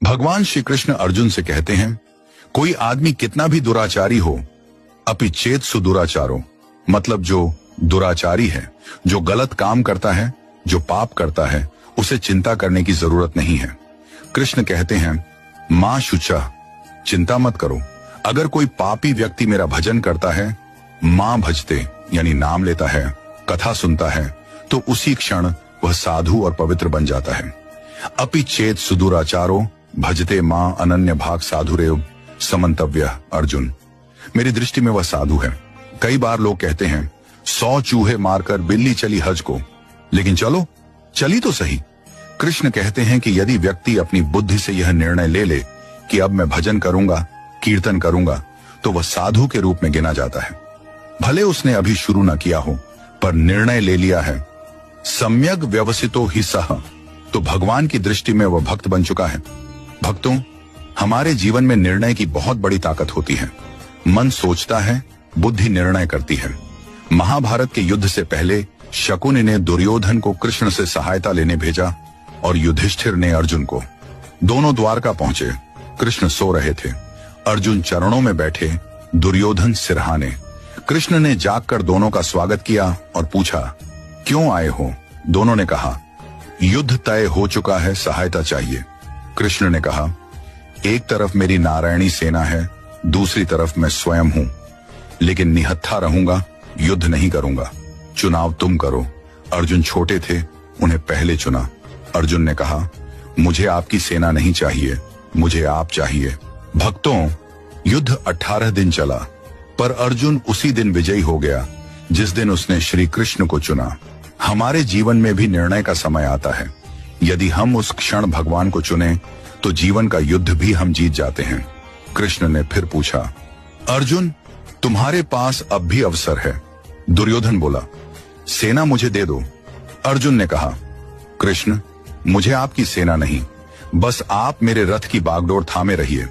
भगवान श्री कृष्ण अर्जुन से कहते हैं, कोई आदमी कितना भी दुराचारी हो, अपि चेत सुदुराचारो, मतलब जो दुराचारी है, जो गलत काम करता है, जो पाप करता है, उसे चिंता करने की जरूरत नहीं है। कृष्ण कहते हैं, मां शुचा, चिंता मत करो। अगर कोई पापी व्यक्ति मेरा भजन करता है, मां भजते यानी नाम लेता है, कथा सुनता है, तो उसी क्षण वह साधु और पवित्र बन जाता है। अपि चेत सुदुराचारो भजते मां अनन्य भाग साधुरेव समन्तव्य अर्जुन। मेरी दृष्टि में वह साधु है। कई बार लोग कहते हैं 100 चूहे मारकर बिल्ली चली हज को, लेकिन चलो चली तो सही। कृष्ण कहते हैं कि यदि व्यक्ति अपनी बुद्धि से यह निर्णय ले ले कि अब मैं भजन करूंगा, कीर्तन करूंगा, तो वह साधु के रूप में गिना जाता है। भले उसने अभी शुरू न किया हो, पर निर्णय ले लिया है। सम्यक व्यवसितो ही सह, तो भगवान की दृष्टि में वह भक्त बन चुका है। भक्तों, हमारे जीवन में निर्णय की बहुत बड़ी ताकत होती है। मन सोचता है, बुद्धि निर्णय करती है। महाभारत के युद्ध से पहले शकुनि ने दुर्योधन को कृष्ण से सहायता लेने भेजा और युधिष्ठिर ने अर्जुन को। दोनों द्वारका पहुंचे। कृष्ण सो रहे थे, अर्जुन चरणों में बैठे, दुर्योधन सिरहाने। कृष्ण ने जागकर दोनों का स्वागत किया और पूछा, क्यों आए हो? दोनों ने कहा, युद्ध तय हो चुका है, सहायता चाहिए। कृष्ण ने कहा, एक तरफ मेरी नारायणी सेना है, दूसरी तरफ मैं स्वयं हूं, लेकिन निहत्था रहूंगा, युद्ध नहीं करूंगा। चुनाव तुम करो। अर्जुन छोटे थे, उन्हें पहले चुना। अर्जुन ने कहा, मुझे आपकी सेना नहीं चाहिए, मुझे आप चाहिए। भक्तों, युद्ध 18 दिन चला, पर अर्जुन उसी दिन विजयी हो गया जिस दिन उसने श्री कृष्ण को चुना। हमारे जीवन में भी निर्णय का समय आता है। यदि हम उस क्षण भगवान को चुने तो जीवन का युद्ध भी हम जीत जाते हैं। कृष्ण ने फिर पूछा, अर्जुन, तुम्हारे पास अब भी अवसर है। दुर्योधन बोला, सेना मुझे दे दो। अर्जुन ने कहा, कृष्ण, मुझे आपकी सेना नहीं, बस आप मेरे रथ की बागडोर थामे रहिए।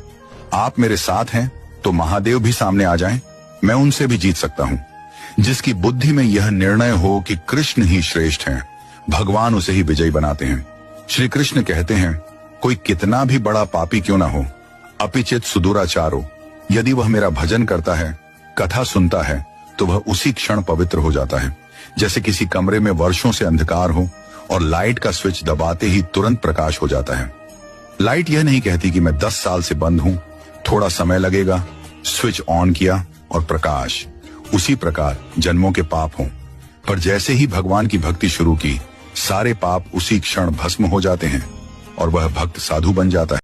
आप मेरे साथ हैं तो महादेव भी सामने आ जाएं, मैं उनसे भी जीत सकता हूं। जिसकी बुद्धि में यह निर्णय हो कि कृष्ण ही श्रेष्ठ हैं, भगवान उसे ही विजयी बनाते हैं। श्री कृष्ण कहते हैं, कोई कितना भी बड़ा पापी क्यों ना हो, अपिचित सुदुराचारो, यदि वह मेरा भजन करता है, कथा सुनता है, तो वह उसी क्षण पवित्र हो जाता है। जैसे किसी कमरे में वर्षों से अंधकार हो और लाइट का स्विच दबाते ही तुरंत प्रकाश हो जाता है। लाइट यह नहीं कहती कि मैं 10 साल से बंद हूं, थोड़ा समय लगेगा, स्विच ऑन किया और प्रकाश। उसी प्रकार जन्मों के पाप हों, पर जैसे ही भगवान की भक्ति शुरू की, सारे पाप उसी क्षण भस्म हो जाते हैं और वह भक्त साधु बन जाता है।